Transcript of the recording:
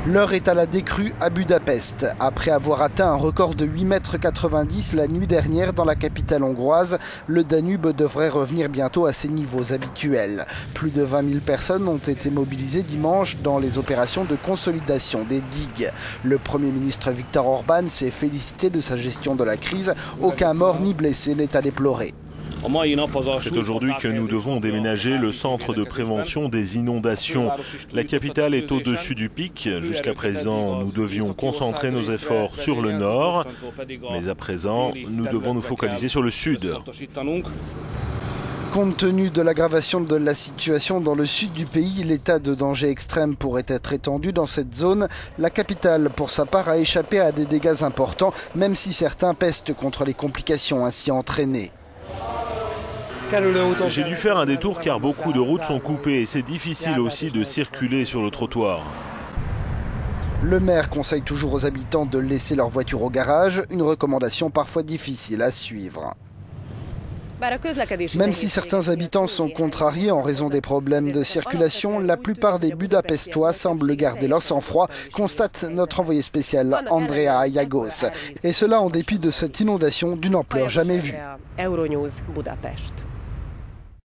L'heure est à la décrue à Budapest. Après avoir atteint un record de 8,90 m la nuit dernière dans la capitale hongroise, le Danube devrait revenir bientôt à ses niveaux habituels. Plus de 20 000 personnes ont été mobilisées dimanche dans les opérations de consolidation des digues. Le Premier ministre Viktor Orban s'est félicité de sa gestion de la crise. Aucun mort ni blessé n'est à déplorer. C'est aujourd'hui que nous devons déménager le centre de prévention des inondations. La capitale est au-dessus du pic. Jusqu'à présent, nous devions concentrer nos efforts sur le nord, mais à présent, nous devons nous focaliser sur le sud. Compte tenu de l'aggravation de la situation dans le sud du pays, l'état de danger extrême pourrait être étendu dans cette zone. La capitale, pour sa part, a échappé à des dégâts importants, même si certains pestent contre les complications ainsi entraînées. J'ai dû faire un détour car beaucoup de routes sont coupées et c'est difficile aussi de circuler sur le trottoir. Le maire conseille toujours aux habitants de laisser leur voiture au garage, une recommandation parfois difficile à suivre. Même si certains habitants sont contrariés en raison des problèmes de circulation, la plupart des Budapestois semblent garder leur sang-froid, constate notre envoyé spécial Andrea Iagos. Et cela en dépit de cette inondation d'une ampleur jamais vue.